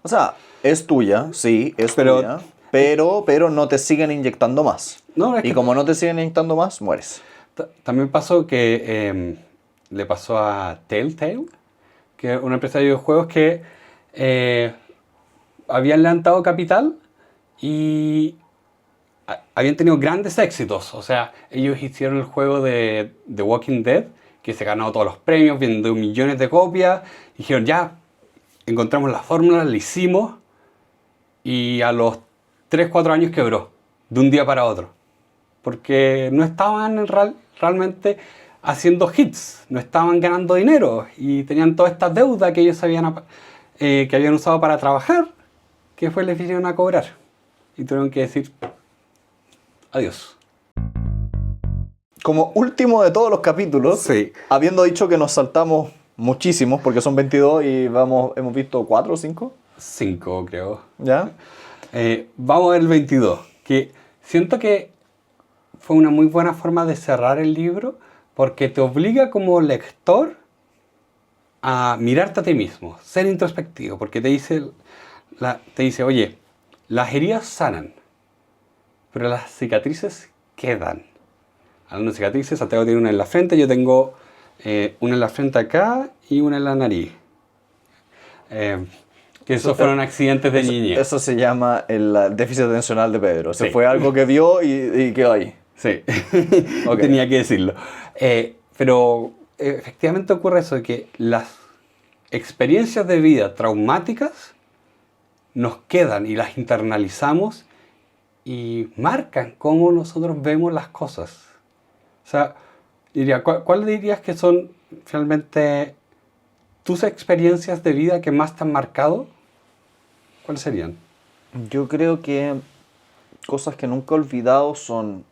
O sea, es tuya, sí, es tuya, pero no te siguen inyectando más. No, es Y que como no te siguen inyectando más, mueres. también pasó que le pasó a Telltale, que es una empresa de videojuegos que habían levantado capital y habían tenido grandes éxitos. O sea, ellos hicieron el juego de The Walking Dead, que se ganó todos los premios, vendió millones de copias. Dijeron, ya, encontramos la fórmula, la hicimos. Y a los 3-4 años quebró, de un día para otro. Porque no estaban realmente haciendo hits, no estaban ganando dinero. Y tenían toda esta deuda que ellos que habían usado para trabajar, que fue les vinieron a cobrar. Y tuvieron que decir, adiós. Como último de todos los capítulos, Sí. habiendo dicho que nos saltamos muchísimos, porque son 22 y hemos visto 4 o 5, 5, creo. ¿ya? Vamos a ver el 22, que siento que fue una muy buena forma de cerrar el libro, porque te obliga como lector a mirarte a ti mismo, ser introspectivo, porque te dice, oye, las heridas sanan, pero las cicatrices quedan. Hablando de cicatrices, Santiago tiene una en la frente, yo tengo una en la frente acá y una en la nariz. Que esos fueron accidentes de niñez. Eso se llama el déficit atencional de Pedro. Sí. Fue algo que vio y quedó ahí. Sí, Ok. tenía que decirlo. Pero efectivamente ocurre eso, de que las experiencias de vida traumáticas nos quedan y las internalizamos y marcan cómo nosotros vemos las cosas. O sea, diría, ¿cuál dirías que son finalmente tus experiencias de vida que más te han marcado? ¿Cuáles serían? Yo creo que cosas que nunca he olvidado son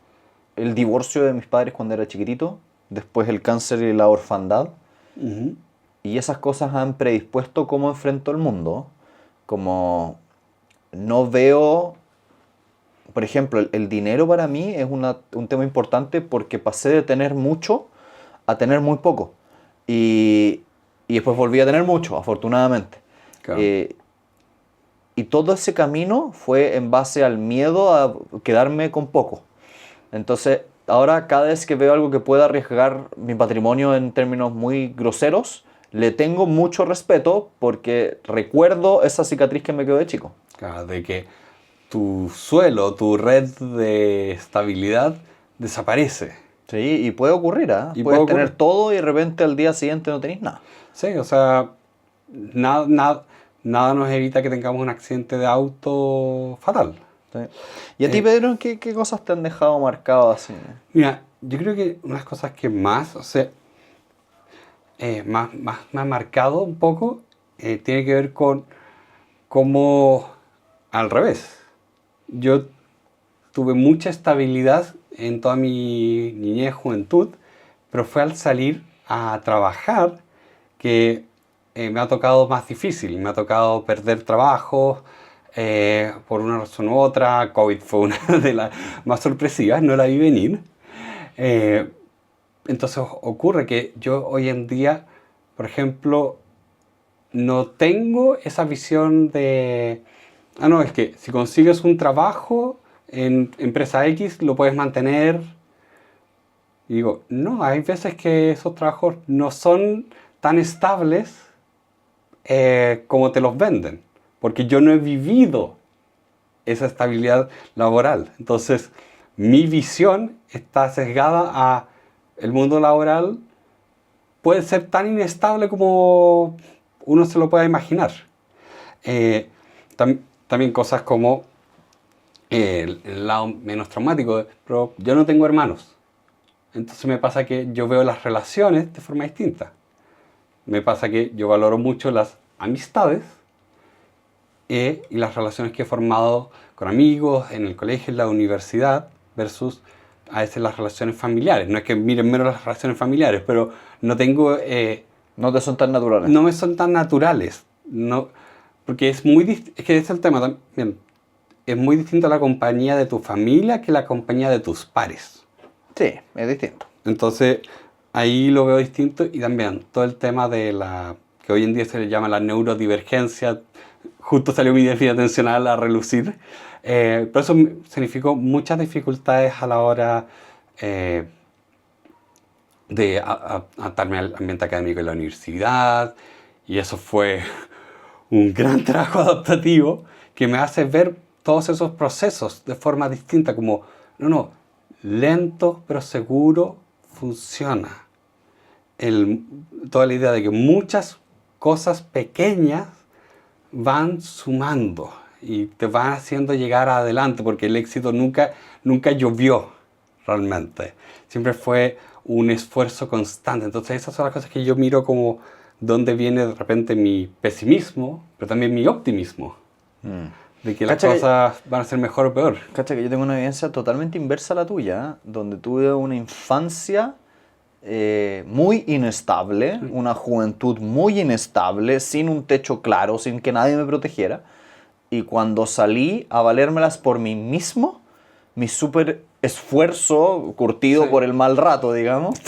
el divorcio de mis padres cuando era chiquitito, después el cáncer y la orfandad, Ujú. y esas cosas han predispuesto cómo enfrento el mundo, como no veo, por ejemplo, el dinero para mí es un tema importante porque pasé de tener mucho a tener muy poco, y, y después volví a tener mucho, afortunadamente. Claro. Y todo ese camino fue en base al miedo a quedarme con poco. Entonces, ahora cada vez que veo algo que pueda arriesgar mi patrimonio en términos muy groseros, le tengo mucho respeto porque recuerdo esa cicatriz que me quedó de chico. Claro, de que tu suelo, tu red de estabilidad desaparece. Sí, y puede ocurrir, ¿ah? Y Puedes puede tener ocurrir. todo y de repente al día siguiente no tenéis nada. Sí, o sea, nada nos evita que tengamos un accidente de auto fatal. ¿Sí? ¿Y a ti, Eh, Pedro, qué cosas te han dejado marcado así? Mira, yo creo que una de las cosas que más, o sea, más me ha marcado un poco, tiene que ver con cómo, al revés, yo tuve mucha estabilidad en toda mi niñez, juventud, pero fue al salir a trabajar que me ha tocado más difícil. Me ha tocado perder trabajo por una razón u otra. COVID fue una de las más sorpresivas, no la vi venir. Eh, entonces ocurre que yo hoy en día, por ejemplo, no tengo esa visión de, no, es que si consigues un trabajo en empresa X, lo puedes mantener. Y digo, no, hay veces que esos trabajos no son tan estables como te los venden, porque yo no he vivido esa estabilidad laboral. Entonces, mi visión está sesgada a el mundo laboral puede ser tan inestable como uno se lo pueda imaginar. Eh, también cosas como el lado menos traumático, pero yo no tengo hermanos. Entonces me pasa que yo veo las relaciones de forma distinta. Me pasa que yo valoro mucho las amistades y las relaciones que he formado con amigos, en el colegio, en la universidad, versus a veces las relaciones familiares. No es que miren menos las relaciones familiares, pero no tengo... No te son tan naturales. no me son tan naturales. No, porque es muy es que ese es el tema también. Es muy distinto la compañía de tu familia que la compañía de tus pares. Sí, es distinto. Entonces, ahí lo veo distinto y también todo el tema de la que hoy en día se le llama la neurodivergencia. Justo salió mi déficit atencional a relucir. Pero eso significó muchas dificultades a la hora de adaptarme al ambiente académico en la universidad. Y eso fue un gran trabajo adaptativo que me hace ver todos esos procesos de forma distinta, como, no, lento pero seguro funciona. Toda la idea de que muchas cosas pequeñas van sumando y te van haciendo llegar adelante, porque el éxito nunca llovió realmente. Siempre fue un esfuerzo constante. Entonces esas son las cosas que yo miro como donde viene de repente mi pesimismo, pero también mi optimismo. De que las Cacha que- cosas van a ser mejor o peor. Cacha que yo tengo una vivencia totalmente inversa a la tuya, ¿eh? Donde tuve una infancia muy inestable, una juventud muy inestable, sin un techo claro, sin que nadie me protegiera. Y cuando salí a valérmelas por mí mismo, mi súper esfuerzo, curtido Sí. por el mal rato, digamos,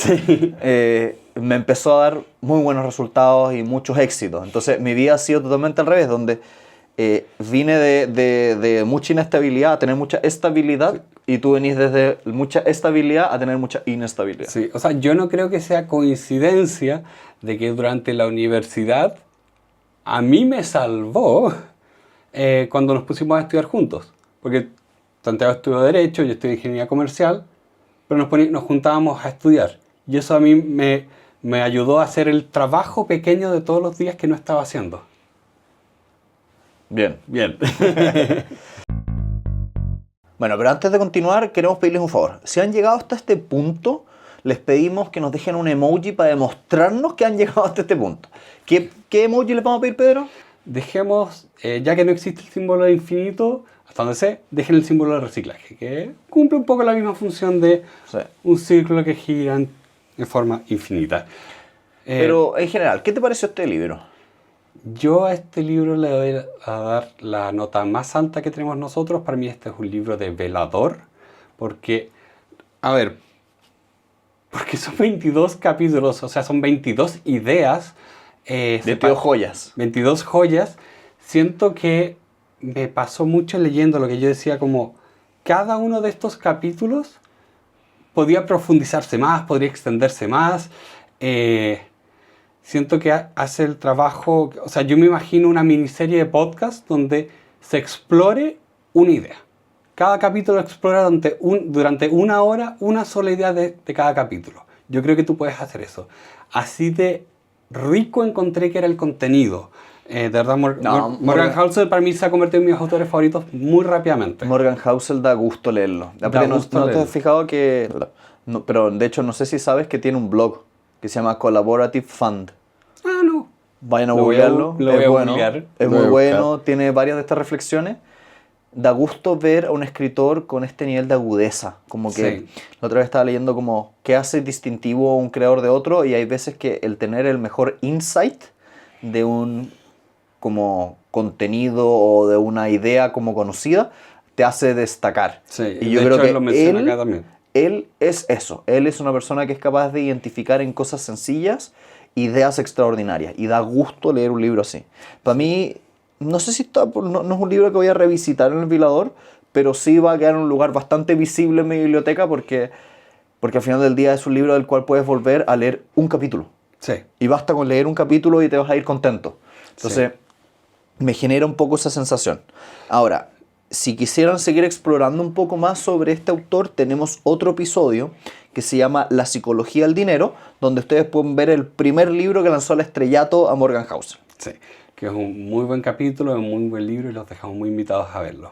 me empezó a dar muy buenos resultados y muchos éxitos. Entonces mi vida ha sido totalmente al revés, donde vine de mucha inestabilidad a tener mucha estabilidad, y tú venís desde mucha estabilidad a tener mucha inestabilidad. Sí, o sea, yo no creo que sea coincidencia de que durante la universidad a mí me salvó cuando nos pusimos a estudiar juntos. Porque Santiago estudió Derecho, yo estudié Ingeniería Comercial, pero nos juntábamos a estudiar. Y eso a mí me ayudó a hacer el trabajo pequeño de todos los días que no estaba haciendo. Bien. Bien. Bueno, pero antes de continuar, queremos pedirles un favor. Si han llegado hasta este punto, les pedimos que nos dejen un emoji para demostrarnos que han llegado hasta este punto. ¿Qué emoji les vamos a pedir, Pedro? Dejemos, ya que no existe el símbolo de infinito, hasta donde sé, dejen el símbolo de reciclaje, que cumple un poco la misma función de Sí. un círculo que gira en forma infinita. Pero en general, ¿qué te pareció este libro? Yo a este libro le doy a dar la nota más alta que tenemos nosotros. Para mí este es un libro de velador, porque, a ver, porque son 22 capítulos, o sea, son 22 ideas. De Teo Joyas. 22 joyas. Siento que me pasó mucho leyendo lo que yo decía, como cada uno de estos capítulos podía profundizarse más, podría extenderse más. Siento que hace el trabajo, o sea, yo me imagino una miniserie de podcast donde se explore una idea. Cada capítulo explora durante una hora una sola idea de cada capítulo. Yo creo que tú puedes hacer eso. Así de rico encontré que era el contenido. De verdad, Morgan Housel para mí se ha convertido en mis autores favoritos muy rápidamente. Morgan Housel da gusto leerlo. Da Aparte, gusto ¿no te leerlo. has fijado que... No, pero de hecho no sé si sabes que tiene un blog que se llama Collaborative Fund. Ah, no. Vayan a Lo voy a- googlearlo. lo Es voy a bueno. googlear. Es Lo muy voy a bueno. buscar. Tiene varias de estas reflexiones. Da gusto ver a un escritor con este nivel de agudeza. Como que Sí. la otra vez estaba leyendo como qué hace distintivo un creador de otro, y hay veces que el tener el mejor insight de un como contenido o de una idea como conocida te hace destacar. Sí, Y yo de creo hecho, que él lo menciona acá también. él es eso. Él es una persona que es capaz de identificar en cosas sencillas ideas extraordinarias. Y da gusto leer un libro así. Para mí, no sé si no es un libro que voy a revisitar en el Vilador, pero sí va a quedar en un lugar bastante visible en mi biblioteca porque al final del día es un libro del cual puedes volver a leer un capítulo. Sí. Y basta con leer un capítulo y te vas a ir contento. Entonces, me genera un poco esa sensación. Ahora, si quisieran seguir explorando un poco más sobre este autor, tenemos otro episodio que se llama La psicología del dinero, donde ustedes pueden ver el primer libro que lanzó al estrellato a Morgan Housel. Sí, que es un muy buen capítulo, es un muy buen libro y los dejamos muy invitados a verlo.